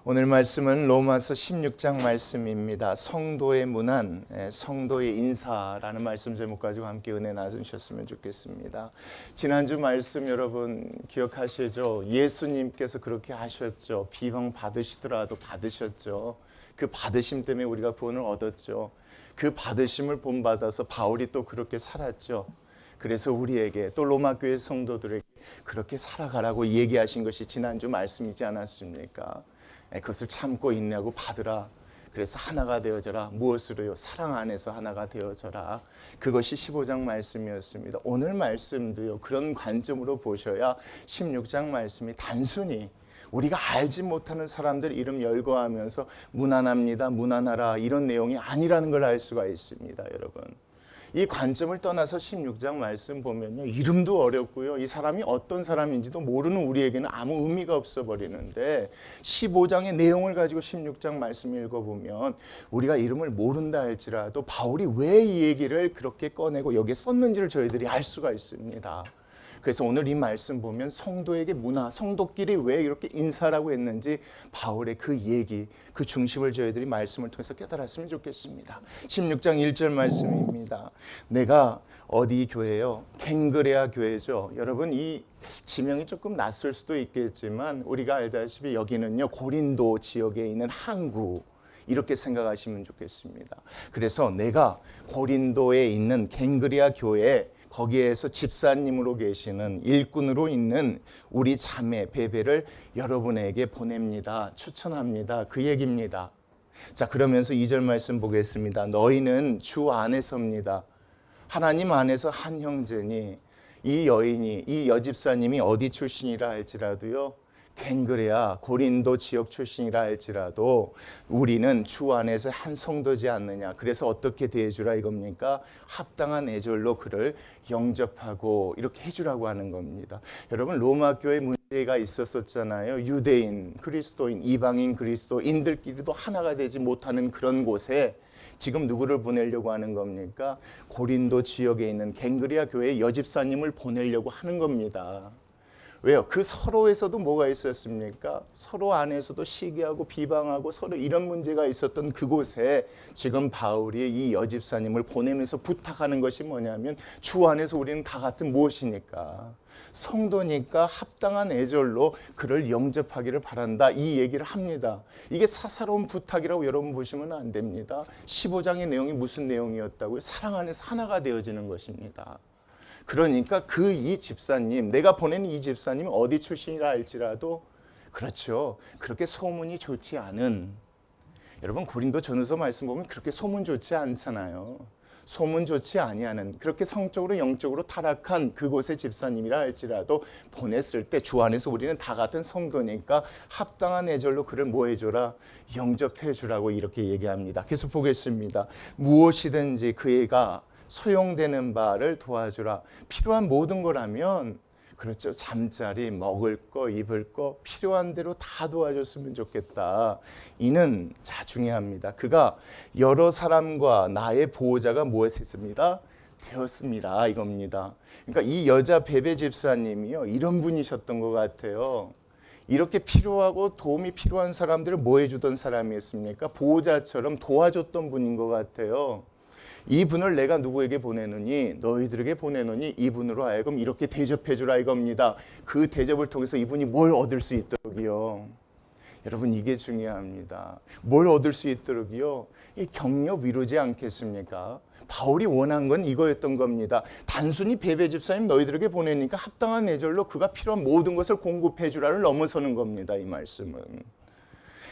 오늘 말씀은 로마서 16장 말씀입니다. 성도의 문안, 성도의 인사라는 말씀 제목 가지고 함께 은혜 나누셨으면 좋겠습니다. 지난주 말씀 여러분 기억하시죠? 예수님께서 그렇게 하셨죠. 비방 받으시더라도 받으셨죠. 그 받으심 때문에 우리가 구원을 얻었죠. 그 받으심을 본받아서 바울이 또 그렇게 살았죠. 그래서 우리에게 또 로마 교회 성도들에게 그렇게 살아가라고 얘기하신 것이 지난주 말씀이지 않았습니까? 그것을 참고 인내하고 받으라. 그래서 하나가 되어져라. 무엇으로요? 사랑 안에서 하나가 되어져라. 그것이 15장 말씀이었습니다. 오늘 말씀도요. 그런 관점으로 보셔야 16장 말씀이 단순히 우리가 알지 못하는 사람들 이름 열거하면서 무난합니다. 무난하라. 이런 내용이 아니라는 걸 알 수가 있습니다. 여러분. 이 관점을 떠나서 16장 말씀 보면요. 이름도 어렵고요. 이 사람이 어떤 사람인지도 모르는 우리에게는 아무 의미가 없어 버리는데 15장의 내용을 가지고 16장 말씀 읽어보면 우리가 이름을 모른다 할지라도 바울이 왜 이 얘기를 그렇게 꺼내고 여기에 썼는지를 저희들이 알 수가 있습니다. 그래서 오늘 이 말씀 보면 성도에게 문화, 성도끼리 왜 이렇게 인사라고 했는지 바울의 그 얘기, 그 중심을 저희들이 말씀을 통해서 깨달았으면 좋겠습니다. 16장 1절 말씀입니다. 내가 어디 교회요? 갱그레아 교회죠. 여러분 이 지명이 조금 낯설 수도 있겠지만 우리가 알다시피 여기는요 고린도 지역에 있는 항구 이렇게 생각하시면 좋겠습니다. 그래서 내가 고린도에 있는 갱그레아 교회에 거기에서 집사님으로 계시는 일꾼으로 있는 우리 자매 베베를 여러분에게 보냅니다. 추천합니다. 그 얘기입니다. 자, 그러면서 2절 말씀 보겠습니다. 너희는 주 안에서입니다. 하나님 안에서 한 형제니 이 여인이 이 여집사님이 어디 출신이라 할지라도요. 갱그레아 고린도 지역 출신이라 할지라도 우리는 주 안에서 한 성도지 않느냐. 그래서 어떻게 대해주라 이겁니까? 합당한 애절로 그를 영접하고 이렇게 해주라고 하는 겁니다. 여러분 로마 교회 문제가 있었었잖아요. 유대인, 그리스도인, 이방인 그리스도인들끼리도 하나가 되지 못하는 그런 곳에 지금 누구를 보내려고 하는 겁니까? 고린도 지역에 있는 갱그레아 교회 여집사님을 보내려고 하는 겁니다. 왜요? 그 서로에서도 뭐가 있었습니까? 서로 안에서도 시기하고 비방하고 서로 이런 문제가 있었던 그곳에 지금 바울이 이 여집사님을 보내면서 부탁하는 것이 뭐냐면 주 안에서 우리는 다 같은 무엇이니까? 성도니까 합당한 애절로 그를 영접하기를 바란다. 이 얘기를 합니다. 이게 사사로운 부탁이라고 여러분 보시면 안 됩니다. 15장의 내용이 무슨 내용이었다고요? 사랑 안에서 하나가 되어지는 것입니다. 그러니까 이 집사님, 내가 보낸 이 집사님이 어디 출신이라 할지라도 그렇죠. 그렇게 소문이 좋지 않은 여러분 고린도 전후서 말씀 보면 그렇게 소문 좋지 않잖아요. 소문 좋지 아니하는 그렇게 성적으로 영적으로 타락한 그곳의 집사님이라 할지라도 보냈을 때 주 안에서 우리는 다 같은 성도니까 합당한 애절로 그를 뭐 해줘라? 영접해 주라고 이렇게 얘기합니다. 계속 보겠습니다. 무엇이든지 그애가 소용되는 바를 도와주라. 필요한 모든 거라면 그렇죠. 잠자리, 먹을 거, 입을 거 필요한 대로 다 도와줬으면 좋겠다. 이는 자 중요합니다. 그가 여러 사람과 나의 보호자가 무엇했습니다? 되었습니다. 이겁니다. 그러니까 이 여자 베베 집사님이요. 이런 분이셨던 것 같아요. 이렇게 필요하고 도움이 필요한 사람들을 뭐 해주던 사람이었습니까? 보호자처럼 도와줬던 분인 것 같아요. 이분을 내가 누구에게 보내느니 너희들에게 보내느니 이분으로 하여금 이렇게 대접해 주라 이겁니다. 그 대접을 통해서 이분이 뭘 얻을 수 있도록이요. 여러분 이게 중요합니다. 뭘 얻을 수 있도록이요. 이 격려 위로지 않겠습니까? 바울이 원한 건 이거였던 겁니다. 단순히 베베 집사님 너희들에게 보내니까 합당한 애절로 그가 필요한 모든 것을 공급해 주라를 넘어서는 겁니다. 이 말씀은.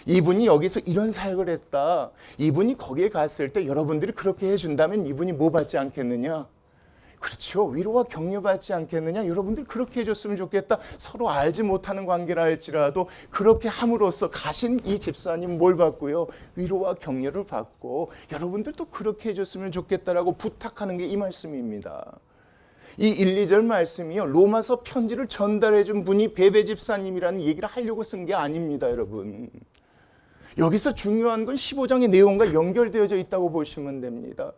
이분이 여기서 이런 사역을 했다. 이분이 거기에 갔을 때 여러분들이 그렇게 해준다면 이분이 뭐 받지 않겠느냐? 그렇죠. 위로와 격려 받지 않겠느냐? 여러분들 그렇게 해줬으면 좋겠다. 서로 알지 못하는 관계라 할지라도 그렇게 함으로써 가신 이 집사님 뭘 받고요? 위로와 격려를 받고 여러분들도 그렇게 해줬으면 좋겠다라고 부탁하는 게 이 말씀입니다. 이 1, 2절 말씀이요. 로마서 편지를 전달해 준 분이 베베 집사님이라는 얘기를 하려고 쓴 게 아닙니다. 여러분. 여기서 중요한 건 15장의 내용과 연결되어져 있다고 보시면 됩니다.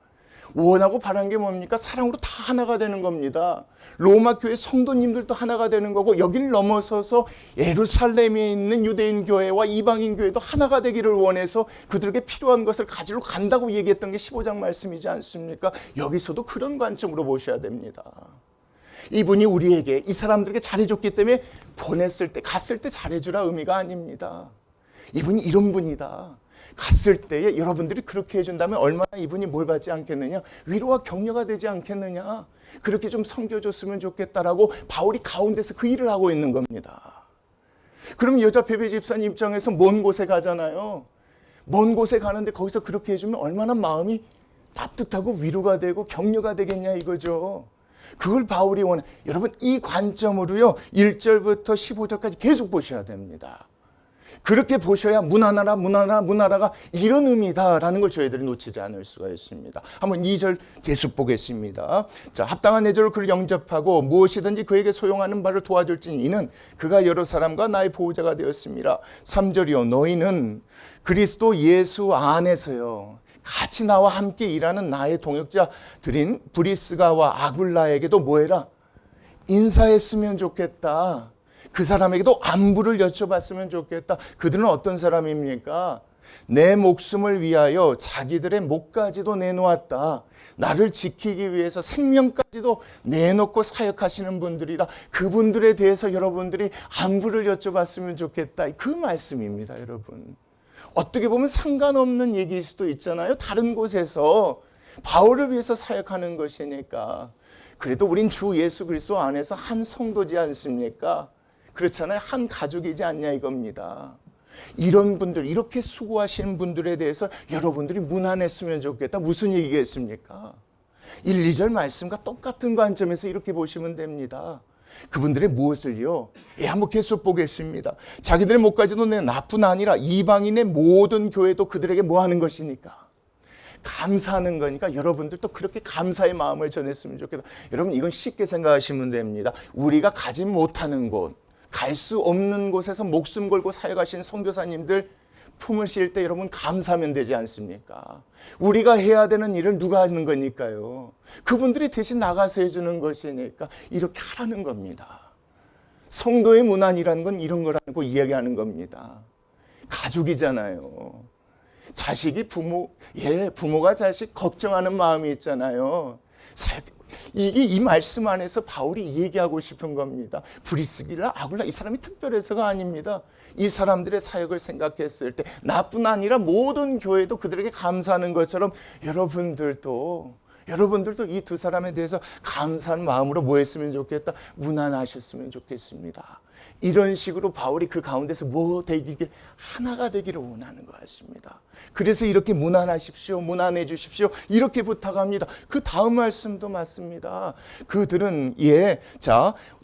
원하고 바란 게 뭡니까? 사랑으로 다 하나가 되는 겁니다. 로마 교회 성도님들도 하나가 되는 거고, 여길 넘어서서 예루살렘에 있는 유대인 교회와 이방인 교회도 하나가 되기를 원해서 그들에게 필요한 것을 가지러 간다고 얘기했던 게 15장 말씀이지 않습니까? 여기서도 그런 관점으로 보셔야 됩니다. 이분이 우리에게, 이 사람들에게 잘해줬기 때문에 보냈을 때, 갔을 때 잘해주라 의미가 아닙니다. 이분이 이런 분이다. 갔을 때에 여러분들이 그렇게 해준다면 얼마나 이분이 뭘 받지 않겠느냐? 위로와 격려가 되지 않겠느냐? 그렇게 좀 섬겨줬으면 좋겠다라고 바울이 가운데서 그 일을 하고 있는 겁니다. 그럼 여자 베베 집사님 입장에서 먼 곳에 가잖아요. 먼 곳에 가는데 거기서 그렇게 해주면 얼마나 마음이 따뜻하고 위로가 되고 격려가 되겠냐 이거죠. 그걸 바울이 원해. 여러분, 이 관점으로요 1절부터 15절까지 계속 보셔야 됩니다. 그렇게 보셔야 문하나가 이런 의미다라는 걸 저희들이 놓치지 않을 수가 있습니다. 한번 2절 계속 보겠습니다. 자, 합당한 내절로 그를 영접하고 무엇이든지 그에게 소용하는 바를 도와줄지니 이는 그가 여러 사람과 나의 보호자가 되었습니다. 3절이요, 너희는 그리스도 예수 안에서요 같이 나와 함께 일하는 나의 동역자들인 브리스가와 아굴라에게도 뭐해라? 인사했으면 좋겠다. 그 사람에게도 안부를 여쭤봤으면 좋겠다. 그들은 어떤 사람입니까? 내 목숨을 위하여 자기들의 목까지도 내놓았다. 나를 지키기 위해서 생명까지도 내놓고 사역하시는 분들이라. 그분들에 대해서 여러분들이 안부를 여쭤봤으면 좋겠다. 그 말씀입니다, 여러분. 어떻게 보면 상관없는 얘기일 수도 있잖아요. 다른 곳에서 바울을 위해서 사역하는 것이니까. 그래도 우린 주 예수 그리스도 안에서 한 성도지 않습니까? 그렇잖아요. 한 가족이지 않냐 이겁니다. 이런 분들, 이렇게 수고하시는 분들에 대해서 여러분들이 무난했으면 좋겠다. 무슨 얘기겠습니까? 1, 2절 말씀과 똑같은 관점에서 이렇게 보시면 됩니다. 그분들의 무엇을요? 한번 계속 보겠습니다. 자기들의 목까지도 내 나뿐 아니라 이방인의 모든 교회도 그들에게 뭐 하는 것이니까? 감사하는 거니까 여러분들도 그렇게 감사의 마음을 전했으면 좋겠다. 여러분, 이건 쉽게 생각하시면 됩니다. 우리가 가지 못하는 곳, 갈 수 없는 곳에서 목숨 걸고 사역하신 선교사님들 품을 실 때 여러분 감사하면 되지 않습니까? 우리가 해야 되는 일을 누가 하는 거니까요? 그분들이 대신 나가서 해주는 것이니까 이렇게 하라는 겁니다. 성도의 문안이라는 건 이런 거라고 이야기하는 겁니다. 가족이잖아요. 자식이 부모가 자식 걱정하는 마음이 있잖아요. 이 말씀 안에서 바울이 얘기하고 싶은 겁니다. 브리스길라, 아굴라, 이 사람이 특별해서가 아닙니다. 이 사람들의 사역을 생각했을 때 나뿐 아니라 모든 교회도 그들에게 감사하는 것처럼 여러분들도 이 두 사람에 대해서 감사한 마음으로 뭐 했으면 좋겠다? 무난하셨으면 좋겠습니다. 이런 식으로 바울이 그 가운데서 하나가 되기를 원하는 것 같습니다. 그래서 이렇게 무난하십시오, 무난해 주십시오, 이렇게 부탁합니다. 그 다음 말씀도 맞습니다. 그들은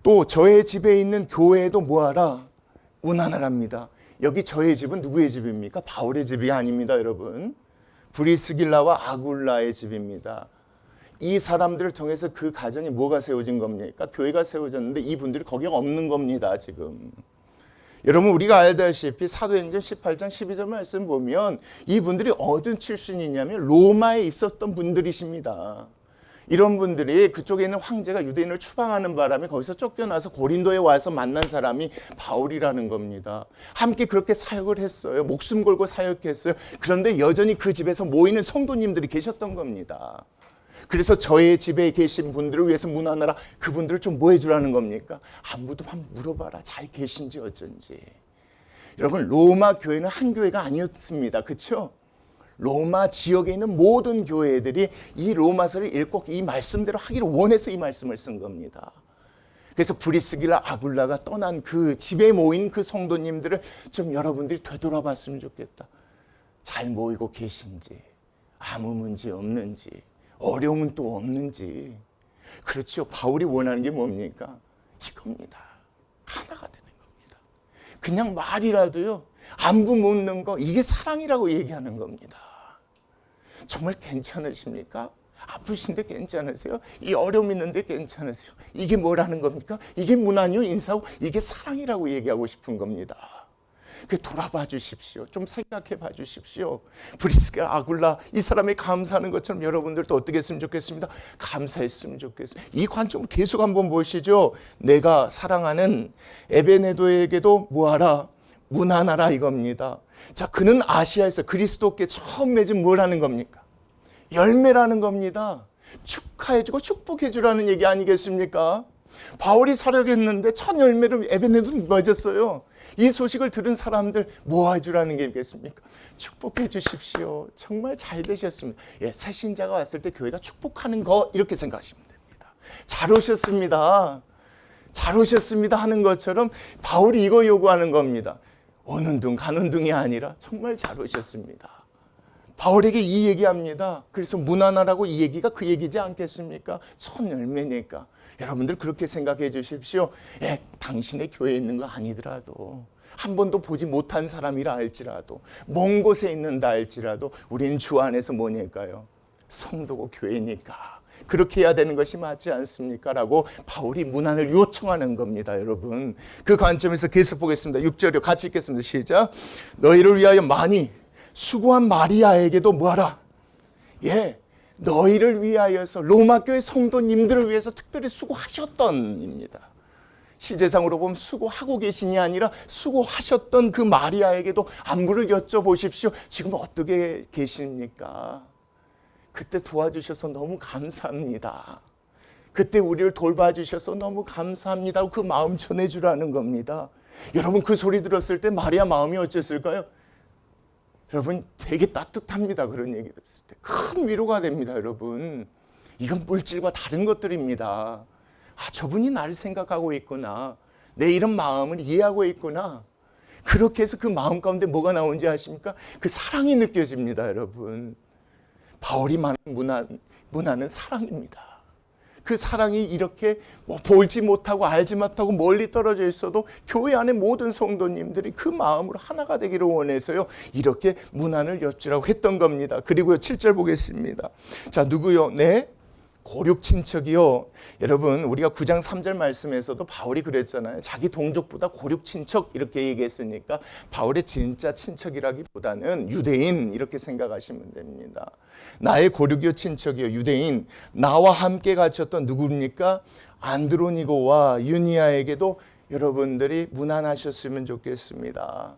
또 저의 집에 있는 교회에도 뭐하라? 무난하랍니다. 여기 저의 집은 누구의 집입니까? 바울의 집이 아닙니다, 여러분. 브리스길라와 아굴라의 집입니다. 이 사람들을 통해서 그 가정이 뭐가 세워진 겁니까? 교회가 세워졌는데 이분들이 거기가 없는 겁니다, 지금. 여러분, 우리가 알다시피 사도행전 18장 12절 말씀 보면 이분들이 어떤 출신이냐면 로마에 있었던 분들이십니다. 이런 분들이 그쪽에 있는 황제가 유대인을 추방하는 바람에 거기서 쫓겨나서 고린도에 와서 만난 사람이 바울이라는 겁니다. 함께 그렇게 사역을 했어요. 목숨 걸고 사역했어요. 그런데 여전히 그 집에서 모이는 성도님들이 계셨던 겁니다. 그래서 저의 집에 계신 분들을 위해서 문안하라. 그분들을 좀 뭐 해주라는 겁니까? 안부도 한번 물어봐라. 잘 계신지 어쩐지. 여러분, 로마 교회는 한 교회가 아니었습니다. 그렇죠? 로마 지역에 있는 모든 교회들이 이 로마서를 읽고 이 말씀대로 하기를 원해서 이 말씀을 쓴 겁니다. 그래서 브리스길라, 아굴라가 떠난 그 집에 모인 그 성도님들을 좀 여러분들이 되돌아봤으면 좋겠다. 잘 모이고 계신지, 아무 문제 없는지, 어려움은 또 없는지. 그렇죠. 바울이 원하는 게 뭡니까? 이겁니다. 하나가 되는 겁니다. 그냥 말이라도요, 안부 묻는 거, 이게 사랑이라고 얘기하는 겁니다. 정말 괜찮으십니까? 아프신데 괜찮으세요? 이 어려움 있는데 괜찮으세요? 이게 뭐라는 겁니까? 이게 문안이요, 인사고, 이게 사랑이라고 얘기하고 싶은 겁니다. 돌아봐 주십시오. 좀 생각해 봐 주십시오. 브리스가 아굴라 이 사람이 감사하는 것처럼 여러분들도 어떻게 했으면 좋겠습니다. 감사했으면 좋겠습니다. 이 관점을 계속 한번 보시죠. 내가 사랑하는 에베네도에게도 뭐하라? 문안하라 이겁니다. 자, 그는 아시아에서 그리스도께 처음 맺은 뭐라는 겁니까? 열매라는 겁니다. 축하해주고 축복해주라는 얘기 아니겠습니까? 바울이 사역했는데 첫 열매를 에베네도 맺었어요. 이 소식을 들은 사람들 뭐 해주라는 게 있겠습니까? 축복해 주십시오. 정말 잘 되셨습니다. 예, 새 신자가 왔을 때 교회가 축복하는 거 이렇게 생각하시면 됩니다. 잘 오셨습니다. 잘 오셨습니다 하는 것처럼 바울이 이거 요구하는 겁니다. 오는 둥 가는 둥이 아니라 정말 잘 오셨습니다. 바울에게 이 얘기합니다. 그래서 문안하라고 이 얘기가 그 얘기지 않겠습니까? 첫 열매니까. 여러분들 그렇게 생각해 주십시오. 예, 당신의 교회에 있는 거 아니더라도 한 번도 보지 못한 사람이라 할지라도 먼 곳에 있는다 할지라도 우리는 주 안에서 뭐니까요? 성도고 교회니까. 그렇게 해야 되는 것이 맞지 않습니까? 라고 바울이 문안을 요청하는 겁니다, 여러분. 그 관점에서 계속 보겠습니다. 6절요. 같이 읽겠습니다. 시작. 너희를 위하여 많이 수고한 마리아에게도 뭐하라? 예, 너희를 위하여서 로마 교회 성도님들을 위해서 특별히 수고하셨던입니다. 시제상으로 보면 수고하고 계신이 아니라 수고하셨던 그 마리아에게도 안부를 여쭤보십시오. 지금 어떻게 계십니까? 그때 도와주셔서 너무 감사합니다. 그때 우리를 돌봐주셔서 너무 감사합니다. 그 마음 전해주라는 겁니다. 여러분 그 소리 들었을 때 마리아 마음이 어땠을까요? 여러분 되게 따뜻합니다. 그런 얘기 들었을 때 큰 위로가 됩니다. 여러분 이건 물질과 다른 것들입니다. 아, 저분이 나를 생각하고 있구나. 내 이런 마음을 이해하고 있구나. 그렇게 해서 그 마음 가운데 뭐가 나오는지 아십니까? 그 사랑이 느껴집니다. 여러분 바울이 말하는 문안은 사랑입니다. 그 사랑이 이렇게 볼지 못하고 알지 못하고 멀리 떨어져 있어도 교회 안에 모든 성도님들이 그 마음으로 하나가 되기를 원해서요. 이렇게 문안을 엽주라고 했던 겁니다. 그리고 7절 보겠습니다. 자, 누구요? 네? 고륙 친척이요. 여러분 우리가 9장 3절 말씀에서도 바울이 그랬잖아요. 자기 동족보다 고륙 친척 이렇게 얘기했으니까 바울의 진짜 친척이라기보다는 유대인 이렇게 생각하시면 됩니다. 나의 고륙이요 친척이요 유대인 나와 함께 갇혔던 누구입니까? 안드로니고와 유니아에게도 여러분들이 문안하셨으면 좋겠습니다.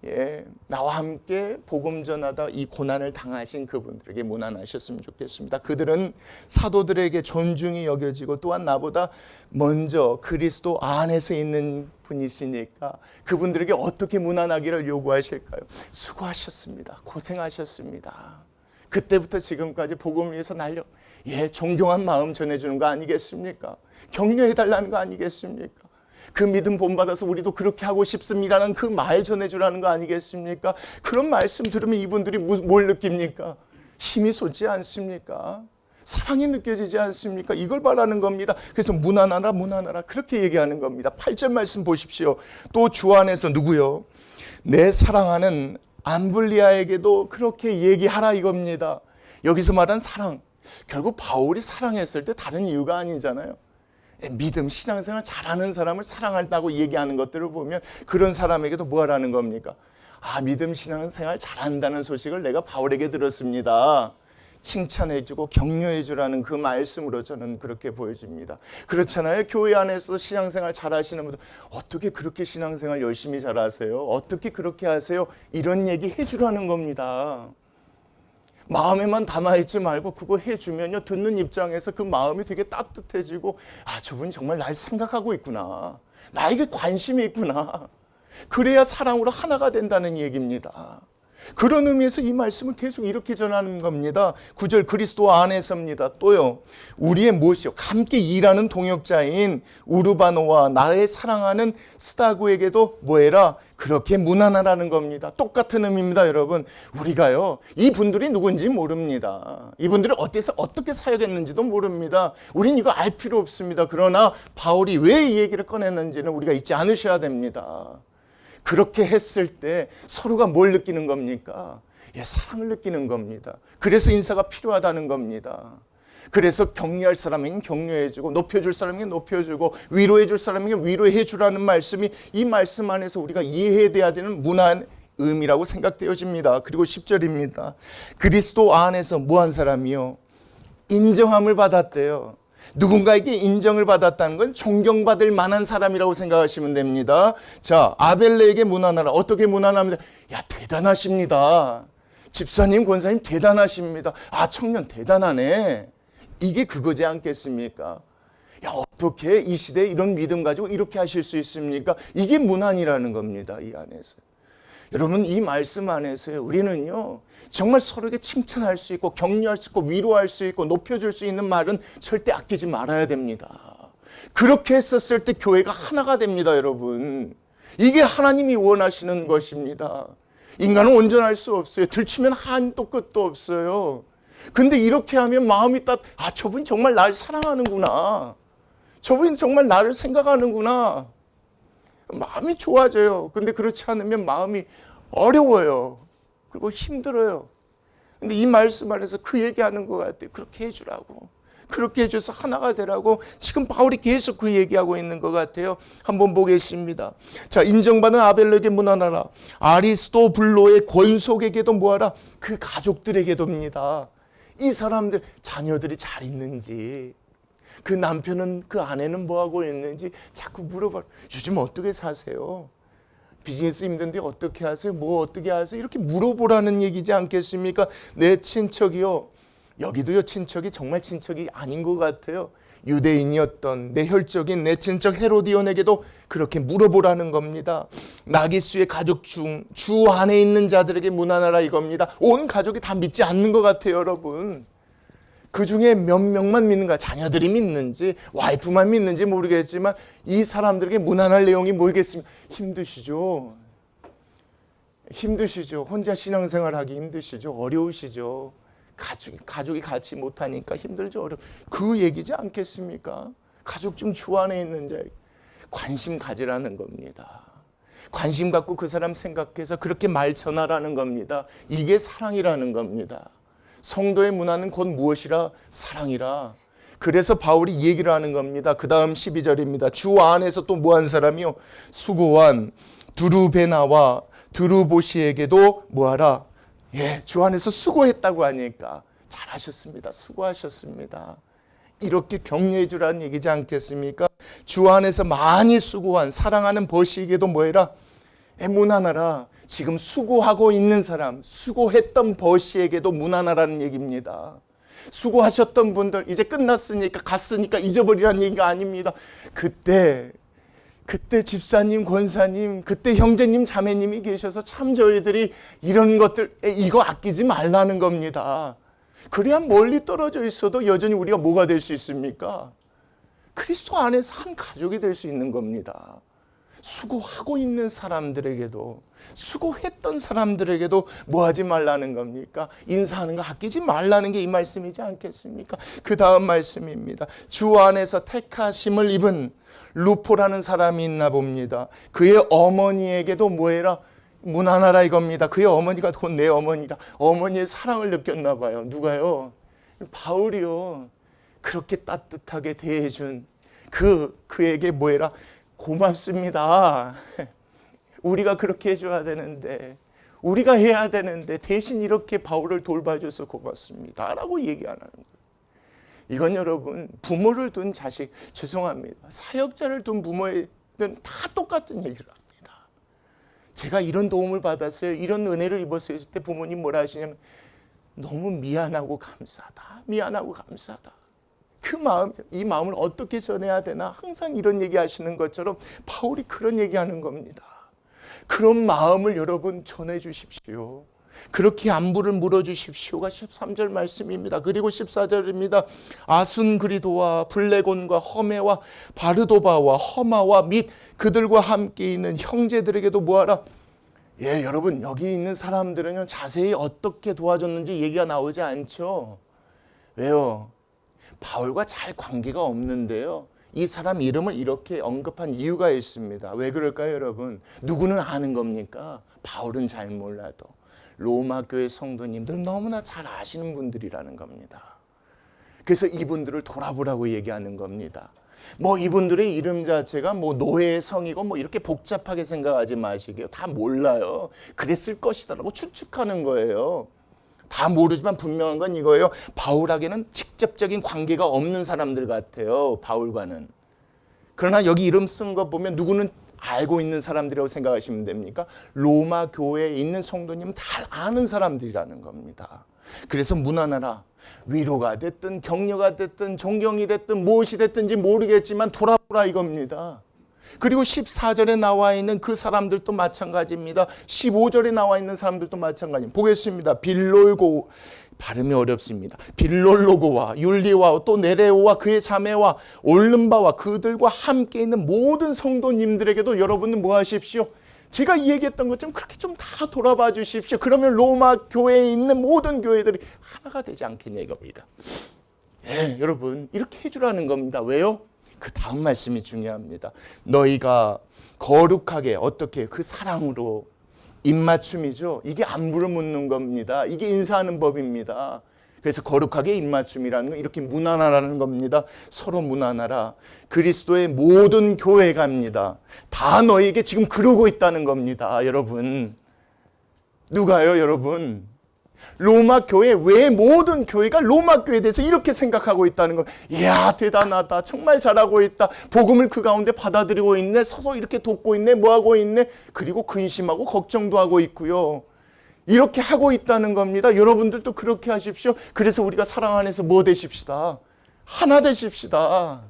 예, 나와 함께 복음 전하다 이 고난을 당하신 그분들에게 문안하셨으면 좋겠습니다. 그들은 사도들에게 존중이 여겨지고 또한 나보다 먼저 그리스도 안에서 있는 분이시니까 그분들에게 어떻게 문안하기를 요구하실까요? 수고하셨습니다. 고생하셨습니다. 그때부터 지금까지 복음을 위해서 존경한 마음 전해주는 거 아니겠습니까? 격려해달라는 거 아니겠습니까? 그 믿음 본받아서 우리도 그렇게 하고 싶습니다라는 그 말 전해주라는 거 아니겠습니까? 그런 말씀 들으면 이분들이 뭘 느낍니까? 힘이 솟지 않습니까? 사랑이 느껴지지 않습니까? 이걸 바라는 겁니다. 그래서 문안하라 그렇게 얘기하는 겁니다. 8절 말씀 보십시오. 또 주 안에서 누구요? 내 사랑하는 암블리아에게도 그렇게 얘기하라 이겁니다. 여기서 말한 사랑, 결국 바울이 사랑했을 때 다른 이유가 아니잖아요. 믿음, 신앙생활 잘하는 사람을 사랑한다고 얘기하는 것들을 보면 그런 사람에게도 뭐 하라는 겁니까? 아, 믿음, 신앙생활 잘한다는 소식을 내가 바울에게 들었습니다. 칭찬해주고 격려해주라는 그 말씀으로 저는 그렇게 보여집니다. 그렇잖아요. 교회 안에서 신앙생활 잘하시는 분들 어떻게 그렇게 신앙생활 열심히 잘하세요? 어떻게 그렇게 하세요? 이런 얘기 해주라는 겁니다. 마음에만 담아있지 말고 그거 해주면요 듣는 입장에서 그 마음이 되게 따뜻해지고 아 저분이 정말 날 생각하고 있구나. 나에게 관심이 있구나. 그래야 사랑으로 하나가 된다는 얘기입니다. 그런 의미에서 이 말씀을 계속 이렇게 전하는 겁니다. 9절 그리스도 안에서입니다. 또요 우리의 무엇이요? 함께 일하는 동역자인 우르바노와 나의 사랑하는 스다구에게도 뭐해라? 그렇게 문안하라는 겁니다. 똑같은 의미입니다. 여러분 우리가요 이분들이 누군지 모릅니다. 이분들이 어떻게 사역했는지도 모릅니다. 우린 이거 알 필요 없습니다. 그러나 바울이 왜 이 얘기를 꺼냈는지는 우리가 잊지 않으셔야 됩니다. 그렇게 했을 때 서로가 뭘 느끼는 겁니까? 예, 사랑을 느끼는 겁니다. 그래서 인사가 필요하다는 겁니다. 그래서 격려할 사람에게 격려해주고 높여줄 사람에게 높여주고 위로해줄 사람에게 위로해주라는 말씀이 이 말씀 안에서 우리가 이해해야 되는 문화의 의미라고 생각되어집니다. 그리고 10절입니다. 그리스도 안에서 뭐한 사람이요? 인정함을 받았대요. 누군가에게 인정을 받았다는 건 존경받을 만한 사람이라고 생각하시면 됩니다. 자, 아벨레에게 문안하라. 어떻게 문안합니다? 야, 대단하십니다. 집사님, 권사님 대단하십니다. 아, 청년 대단하네. 이게 그거지 않겠습니까? 야, 어떻게 이 시대에 이런 믿음 가지고 이렇게 하실 수 있습니까? 이게 문안이라는 겁니다. 이 안에서. 여러분, 이 말씀 안에서 우리는요, 정말 서로에게 칭찬할 수 있고 격려할 수 있고 위로할 수 있고 높여줄 수 있는 말은 절대 아끼지 말아야 됩니다. 그렇게 했었을 때 교회가 하나가 됩니다, 여러분. 이게 하나님이 원하시는 것입니다. 인간은 온전할 수 없어요. 들치면 한도 끝도 없어요. 근데 이렇게 하면 마음이 아, 저분이 정말 날 사랑하는구나. 저분이 정말 나를 생각하는구나. 마음이 좋아져요. 근데 그렇지 않으면 마음이 어려워요. 그리고 힘들어요. 근데 이 말씀 안에서 그 얘기하는 것 같아요. 그렇게 해주라고. 그렇게 해줘서 하나가 되라고 지금 바울이 계속 그 얘기하고 있는 것 같아요. 한번 보겠습니다. 자, 인정받은 아벨레에게 문안하라. 아리스토블로의 권속에게도 뭐하라? 그 가족들에게도입니다. 이 사람들 자녀들이 잘 있는지, 그 남편은 그 아내는 뭐하고 있는지 자꾸 물어봐요. 요즘 어떻게 사세요? 비즈니스 힘든데 어떻게 하세요? 뭐 어떻게 하세요? 이렇게 물어보라는 얘기지 않겠습니까? 내 친척이요. 여기도요, 친척이 정말 친척이 아닌 것 같아요. 유대인이었던 내 혈적인 내 친척 헤로디온에게도 그렇게 물어보라는 겁니다. 나기수의 가족 중 주 안에 있는 자들에게 문안하라 이겁니다. 온 가족이 다 믿지 않는 것 같아요, 여러분. 그 중에 몇 명만 믿는가? 자녀들이 믿는지 와이프만 믿는지 모르겠지만 이 사람들에게 문안할 내용이 뭐겠습니까? 힘드시죠? 힘드시죠? 혼자 신앙생활하기 힘드시죠? 어려우시죠? 가족이 같이 못하니까 힘들죠. 그 얘기지 않겠습니까? 가족 중 주 안에 있는 자에게 관심 가지라는 겁니다. 관심 갖고 그 사람 생각해서 그렇게 말 전하라는 겁니다. 이게 사랑이라는 겁니다. 성도의 문화는 곧 무엇이라? 사랑이라. 그래서 바울이 얘기를 하는 겁니다. 그 다음 12절입니다. 주 안에서 또 뭐한 사람이요? 수고한 두루베나와 두루보시에게도 뭐하라? 예, 주 안에서 수고했다고 하니까 잘하셨습니다. 수고하셨습니다. 이렇게 격려해 주라는 얘기지 않겠습니까? 주 안에서 많이 수고한 사랑하는 버시에게도 뭐해라? 문안하라. 지금 수고하고 있는 사람, 수고했던 버시에게도 문안하라는 얘기입니다. 수고하셨던 분들 이제 끝났으니까 갔으니까 잊어버리라는 얘기가 아닙니다. 그때 집사님, 권사님, 그때 형제님, 자매님이 계셔서 참 저희들이 이런 것들 이거 아끼지 말라는 겁니다. 그래야 멀리 떨어져 있어도 여전히 우리가 뭐가 될 수 있습니까? 그리스도 안에서 한 가족이 될 수 있는 겁니다. 수고하고 있는 사람들에게도, 수고했던 사람들에게도 뭐 하지 말라는 겁니까? 인사하는 거 아끼지 말라는 게 이 말씀이지 않겠습니까? 그 다음 말씀입니다. 주 안에서 택하심을 입은 루포라는 사람이 있나 봅니다. 그의 어머니에게도 뭐해라? 문안하라 이겁니다. 그의 어머니가 곧 내 어머니가 어머니의 사랑을 느꼈나 봐요. 누가요? 바울이요. 그렇게 따뜻하게 대해준 그에게 뭐해라? 고맙습니다. 우리가 그렇게 해줘야 되는데, 우리가 해야 되는데 대신 이렇게 바울을 돌봐줘서 고맙습니다 라고 얘기 안 하는 거예요. 이건 여러분, 부모를 둔 자식, 죄송합니다, 사역자를 둔 부모는 다 똑같은 얘기를 합니다. 제가 이런 도움을 받았어요, 이런 은혜를 입었을 때 부모님 뭐라 하시냐면 너무 미안하고 감사하다, 미안하고 감사하다. 그 마음, 이 마음을 어떻게 전해야 되나 항상 이런 얘기 하시는 것처럼 바울이 그런 얘기하는 겁니다. 그런 마음을 여러분 전해 주십시오. 그렇게 안부를 물어주십시오가 13절 말씀입니다. 그리고 14절입니다. 아순그리도와 블레곤과 허메와 바르도바와 허마와 및 그들과 함께 있는 형제들에게도 뭐하라? 예, 여러분 여기 있는 사람들은요 자세히 어떻게 도와줬는지 얘기가 나오지 않죠. 왜요? 바울과 잘 관계가 없는데요. 이 사람 이름을 이렇게 언급한 이유가 있습니다. 왜 그럴까요, 여러분? 누구는 아는 겁니까? 바울은 잘 몰라도 로마 교회 성도님들 너무나 잘 아시는 분들이라는 겁니다. 그래서 이분들을 돌아보라고 얘기하는 겁니다. 뭐 이분들의 이름 자체가 뭐 노예의 성이고 뭐 이렇게 복잡하게 생각하지 마시게요. 다 몰라요. 그랬을 것이다라고 추측하는 거예요. 다 모르지만 분명한 건 이거예요. 바울에게는 직접적인 관계가 없는 사람들 같아요. 바울과는. 그러나 여기 이름 쓴 거 보면 누구는 알고 있는 사람들이라고 생각하시면 됩니까? 로마 교회에 있는 성도님은 다 아는 사람들이라는 겁니다. 그래서 문안하라. 위로가 됐든 격려가 됐든 존경이 됐든 무엇이 됐든지 모르겠지만 돌아보라 이겁니다. 그리고 14절에 나와 있는 그 사람들도 마찬가지입니다. 15절에 나와 있는 사람들도 마찬가지입니다. 보겠습니다. 빌롤고, 발음이 어렵습니다. 빌롤로고와 율리와 또 네레오와 그의 자매와 올름바와 그들과 함께 있는 모든 성도님들에게도 여러분은 뭐 하십시오? 제가 이 얘기했던 것처럼 그렇게 좀 다 돌아봐 주십시오. 그러면 로마 교회에 있는 모든 교회들이 하나가 되지 않겠냐 이겁니다. 예, 여러분 이렇게 해주라는 겁니다. 왜요? 그 다음 말씀이 중요합니다. 너희가 거룩하게 어떻게 그 사랑으로 입맞춤이죠. 이게 안부를 묻는 겁니다. 이게 인사하는 법입니다. 그래서 거룩하게 입맞춤이라는 건 이렇게 문안하라는 겁니다. 서로 문안하라. 그리스도의 모든 교회가입니다. 다 너에게 지금 그러고 있다는 겁니다. 여러분. 누가요, 여러분? 로마 교회 외 모든 교회가 로마 교회에 대해서 이렇게 생각하고 있다는 거. 이야, 대단하다. 정말 잘하고 있다. 복음을 그 가운데 받아들이고 있네. 서로 이렇게 돕고 있네. 뭐하고 있네. 그리고 근심하고 걱정도 하고 있고요. 이렇게 하고 있다는 겁니다. 여러분들도 그렇게 하십시오. 그래서 우리가 사랑 안에서 뭐 되십시다. 하나 되십시다.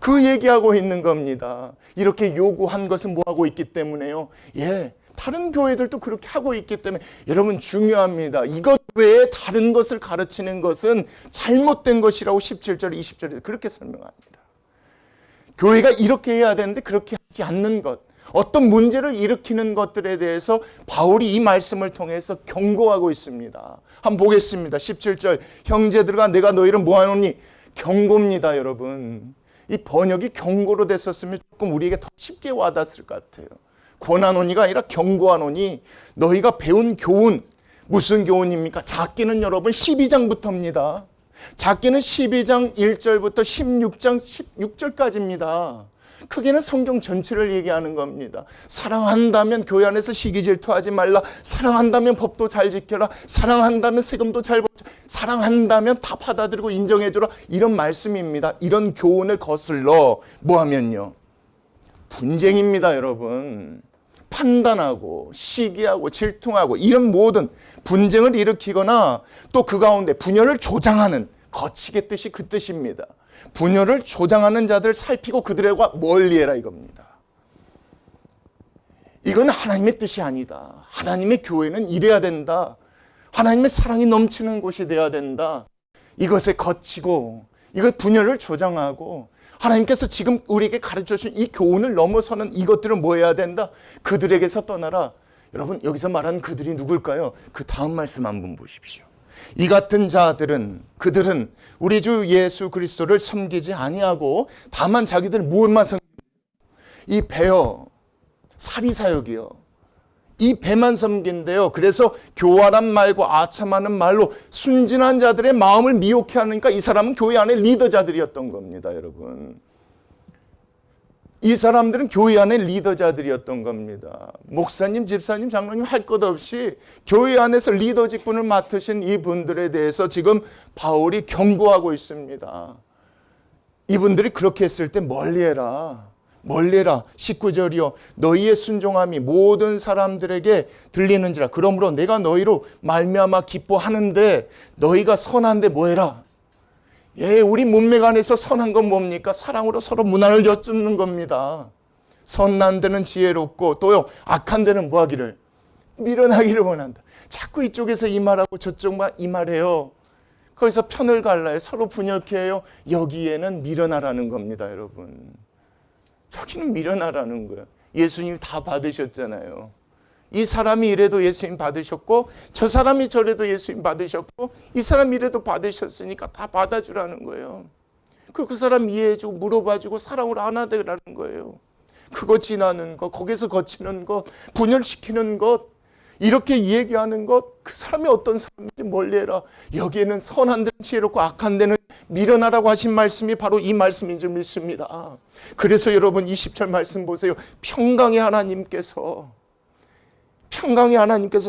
그 얘기하고 있는 겁니다. 이렇게 요구한 것은 뭐 하고 있기 때문에요. 예, 다른 교회들도 그렇게 하고 있기 때문에 여러분 중요합니다. 이것 외에 다른 것을 가르치는 것은 잘못된 것이라고 17절, 20절에 그렇게 설명합니다. 교회가 이렇게 해야 되는데 그렇게 하지 않는 것. 어떤 문제를 일으키는 것들에 대해서 바울이 이 말씀을 통해서 경고하고 있습니다. 한번 보겠습니다. 17절 형제들아 내가 너희를 뭐하노니 경고입니다. 여러분 이 번역이 경고로 됐었으면 조금 우리에게 더 쉽게 와닿았을 것 같아요. 권하노니가 아니라 경고하노니 너희가 배운 교훈 무슨 교훈입니까? 작게는 여러분 12장부터입니다. 작게는 12장 1절부터 16장 16절까지입니다. 크게는 성경 전체를 얘기하는 겁니다. 사랑한다면 교회 안에서 시기 질투하지 말라. 사랑한다면 법도 잘 지켜라. 사랑한다면 세금도 잘 받자. 사랑한다면 다 받아들이고 인정해주라. 이런 말씀입니다. 이런 교훈을 거슬러 뭐하면요. 분쟁입니다, 여러분. 판단하고 시기하고 질투하고 이런 모든 분쟁을 일으키거나 또 그 가운데 분열을 조장하는 거치게 뜻이 그 뜻입니다. 분열을 조장하는 자들 살피고 그들과 멀리해라 이겁니다. 이건 하나님의 뜻이 아니다. 하나님의 교회는 이래야 된다. 하나님의 사랑이 넘치는 곳이 되어야 된다. 이것에 거치고 이것 분열을 조장하고 하나님께서 지금 우리에게 가르쳐주신 이 교훈을 넘어서는 이것들은 뭐 해야 된다? 그들에게서 떠나라. 여러분 여기서 말하는 그들이 누굴까요? 그 다음 말씀 한번 보십시오. 이 같은 자들은 그들은 우리 주 예수 그리스도를 섬기지 아니하고 다만 자기들 무엇만 섬기고 이 배요 사리사욕이요 이 배만 섬긴대요. 그래서 교활한 말고 아첨하는 말로 순진한 자들의 마음을 미혹해 하니까 이 사람은 교회 안에 리더자들이었던 겁니다. 여러분 이 사람들은 교회 안에 리더자들이었던 겁니다. 목사님, 집사님, 장로님 할 것 없이 교회 안에서 리더 직분을 맡으신 이분들에 대해서 지금 바울이 경고하고 있습니다. 이분들이 그렇게 했을 때 멀리해라. 멀리해라. 19절이요. 너희의 순종함이 모든 사람들에게 들리는지라. 그러므로 내가 너희로 말미암아 기뻐하는데 너희가 선한데 뭐해라. 예, 우리 문맥 안에서 선한 건 뭡니까? 사랑으로 서로 문안을 여쭙는 겁니다. 선한 데는 지혜롭고 또요 악한 데는 뭐하기를? 밀어나기를 원한다. 자꾸 이쪽에서 이 말하고 저쪽만 이 말해요. 거기서 편을 갈라요. 서로 분열케 해요. 여기에는 밀어나라는 겁니다. 여러분 여기는 밀어나라는 거예요. 예수님이 다 받으셨잖아요. 이 사람이 이래도 예수님 받으셨고 저 사람이 저래도 예수님 받으셨고 이 사람이 이래도 받으셨으니까 다 받아주라는 거예요. 그리고 그 사람 이해해주고 물어봐주고 사랑으로 안아대라는 거예요. 그거 지나는 것, 거기서 거치는 것, 분열시키는 것 이렇게 얘기하는 것, 그 사람이 어떤 사람인지 멀리해라. 여기에는 선한 데는 지혜롭고 악한 데는 미련하라고 하신 말씀이 바로 이 말씀인 줄 믿습니다. 그래서 여러분 20절 말씀 보세요. 평강의 하나님께서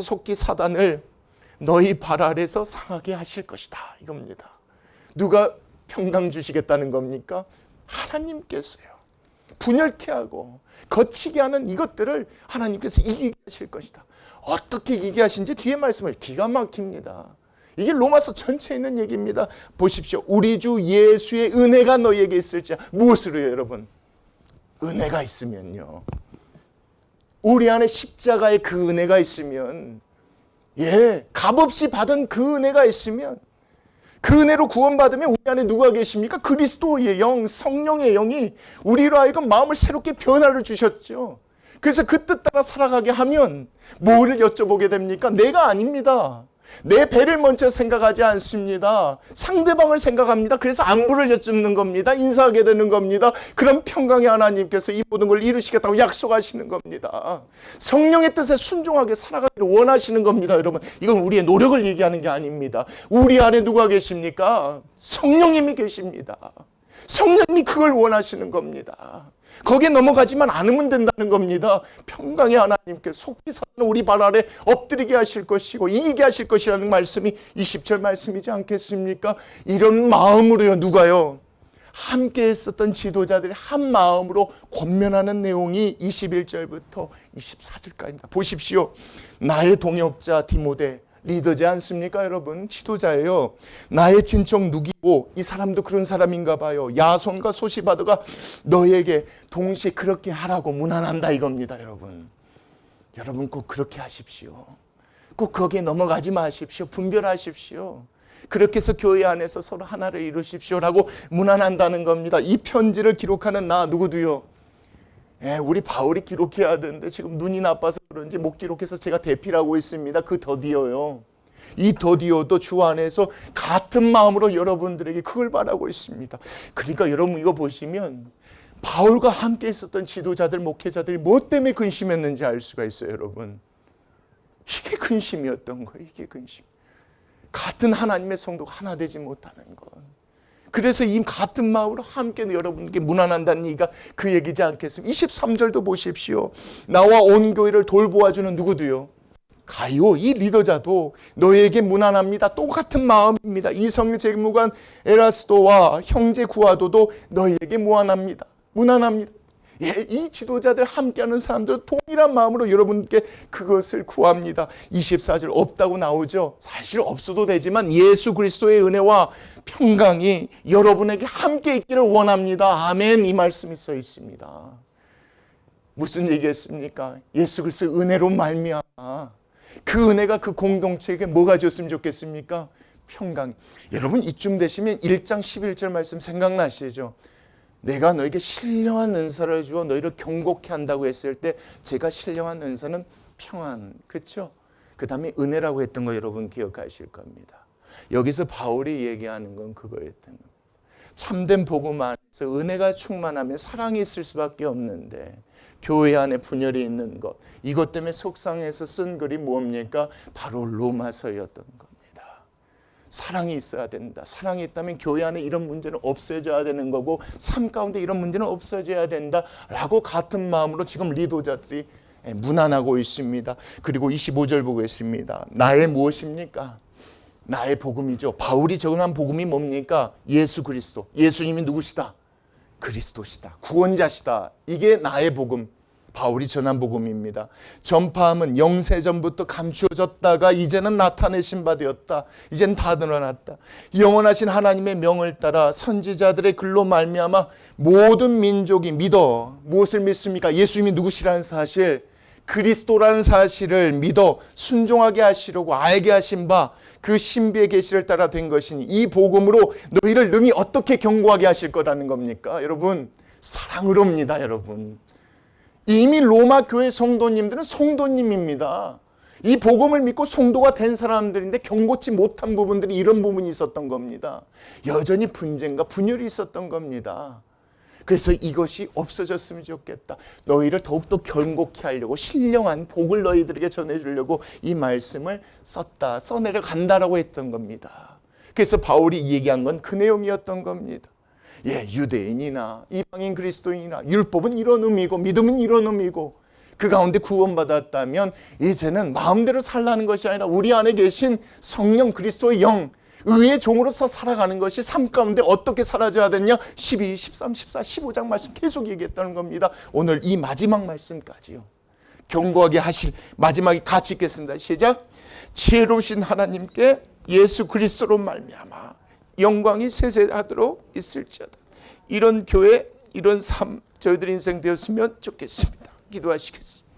속히 사단을 너희 발 아래서 상하게 하실 것이다, 이겁니다. 누가 평강 주시겠다는 겁니까? 하나님께서요. 분열케 하고 거치게 하는 이것들을 하나님께서 이기게 하실 것이다. 어떻게 이기게 하신지 뒤에 말씀을 기가 막힙니다. 이게 로마서 전체에 있는 얘기입니다. 보십시오. 우리 주 예수의 은혜가 너희에게 있을지. 무엇으로요, 여러분? 은혜가 있으면요. 우리 안에 십자가의 그 은혜가 있으면, 값없이 받은 그 은혜가 있으면, 그 은혜로 구원받으면 우리 안에 누가 계십니까? 그리스도의 영, 성령의 영이 우리로 하여금 마음을 새롭게 변화를 주셨죠. 그래서 그 뜻 따라 살아가게 하면 뭐를 여쭤보게 됩니까? 내가 아닙니다. 내 배를 먼저 생각하지 않습니다. 상대방을 생각합니다. 그래서 안부를 여쭙는 겁니다. 인사하게 되는 겁니다. 그럼 평강의 하나님께서 이 모든 걸 이루시겠다고 약속하시는 겁니다. 성령의 뜻에 순종하게 살아가기를 원하시는 겁니다. 여러분, 이건 우리의 노력을 얘기하는 게 아닙니다. 우리 안에 누가 계십니까? 성령님이 계십니다. 성령님이 그걸 원하시는 겁니다. 거기에 넘어가지만 않으면 된다는 겁니다. 평강의 하나님께 속히 사는 우리 발 아래 엎드리게 하실 것이고 이기게 하실 것이라는 말씀이 20절 말씀이지 않겠습니까? 이런 마음으로요, 누가요? 함께 했었던 지도자들이 한 마음으로 권면하는 내용이 21절부터 24절까지입니다. 보십시오. 나의 동역자 디모데, 리더지 않습니까, 여러분? 지도자예요. 나의 친척 누기고, 이 사람도 그런 사람인가 봐요. 야손과 소시바드가 너에게 동시에 그렇게 하라고 문안한다, 이겁니다, 여러분. 여러분 꼭 그렇게 하십시오. 꼭 거기에 넘어가지 마십시오. 분별하십시오. 그렇게 해서 교회 안에서 서로 하나를 이루십시오라고 문안한다는 겁니다. 이 편지를 기록하는 나 누구도요? 우리 바울이 기록해야 되는데 지금 눈이 나빠서 그런지 못 기록해서 제가 대필하고 있습니다. 그 더디어요. 이 더디어도 주 안에서 같은 마음으로 여러분들에게 그걸 바라고 있습니다. 그러니까 여러분 이거 보시면 바울과 함께 있었던 지도자들, 목회자들이 뭐 때문에 근심했는지 알 수가 있어요, 여러분. 이게 근심이었던 거예요. 이게 근심. 같은 하나님의 성도가 하나 되지 못하는 것. 그래서 이 같은 마음으로 함께 여러분께 문안한다는 얘기가 그 얘기지 않겠습니까? 23절도 보십시오. 나와 온 교회를 돌보아주는 누구도요? 가요, 이 리더자도 너에게 문안합니다. 똑같은 마음입니다. 이성일 재무관 에라스도와 형제 구아도도 너에게 문안합니다. 이 지도자들 함께하는 사람들은 동일한 마음으로 여러분께 그것을 구합니다. 24절 없다고 나오죠. 사실 없어도 되지만 예수 그리스도의 은혜와 평강이 여러분에게 함께 있기를 원합니다. 아멘. 이 말씀이 써 있습니다. 무슨 얘기했습니까? 예수 그리스도의 은혜로 말미암아 그 은혜가 그 공동체에게 뭐가 줬으면 좋겠습니까? 평강. 여러분 이쯤 되시면 1장 11절 말씀 생각나시죠? 내가 너에게 신령한 은사를 주어 너희를 경고케 한다고 했을 때 제가 신령한 은사는 평안, 그렇죠? 그 다음에 은혜라고 했던 거 여러분 기억하실 겁니다. 여기서 바울이 얘기하는 건 그거였던 겁니다. 참된 복음 안에서 은혜가 충만하면 사랑이 있을 수밖에 없는데 교회 안에 분열이 있는 것, 이것 때문에 속상해서 쓴 글이 뭡니까? 바로 로마서였던 겁니다. 사랑이 있어야 된다. 사랑이 있다면 교회 안에 이런 문제는 없어져야 되는 거고 삶 가운데 이런 문제는 없어져야 된다라고 같은 마음으로 지금 리더자들이 문안하고 있습니다. 그리고 25절 보겠습니다. 나의 무엇입니까? 나의 복음이죠. 바울이 적용한 복음이 뭡니까? 예수 그리스도. 예수님이 누구시다? 그리스도시다. 구원자시다. 이게 나의 복음. 바울이 전한 복음입니다. 전파함은 영세전부터 감추어졌다가 이제는 나타내신 바 되었다. 이제는 다 드러났다. 영원하신 하나님의 명을 따라 선지자들의 글로 말미암아 모든 민족이 믿어. 무엇을 믿습니까? 예수님이 누구시라는 사실, 그리스도라는 사실을 믿어 순종하게 하시려고 알게 하신 바 그 신비의 계시를 따라 된 것이니 이 복음으로 너희를 능히 어떻게 경고하게 하실 거라는 겁니까? 여러분, 사랑으로입니다. 여러분, 이미 로마 교회 성도님들은 성도님입니다. 이 복음을 믿고 성도가 된 사람들인데 경고치 못한 부분들이 이런 부분이 있었던 겁니다. 여전히 분쟁과 분열이 있었던 겁니다. 그래서 이것이 없어졌으면 좋겠다. 너희를 더욱더 견고케 하려고 신령한 복을 너희들에게 전해주려고 이 말씀을 썼다, 써내려 간다라고 했던 겁니다. 그래서 바울이 얘기한 건 그 내용이었던 겁니다. 유대인이나 이방인 그리스도인이나 율법은 이런 의미고 믿음은 이런 의미고 그 가운데 구원받았다면 이제는 마음대로 살라는 것이 아니라 우리 안에 계신 성령 그리스도의 영, 의의 종으로서 살아가는 것이 삶 가운데 어떻게 살아져야 되냐? 12, 13, 14, 15장 말씀 계속 얘기했다는 겁니다. 오늘 이 마지막 말씀까지요. 견고하게 하실 마지막에 같이 읽겠습니다. 시작. 지혜로우신 하나님께 예수 그리스도로 말미암아 영광이 세세하도록 있을지어다. 이런 교회, 이런 삶 저희들 인생 되었으면 좋겠습니다. 기도하시겠습니다.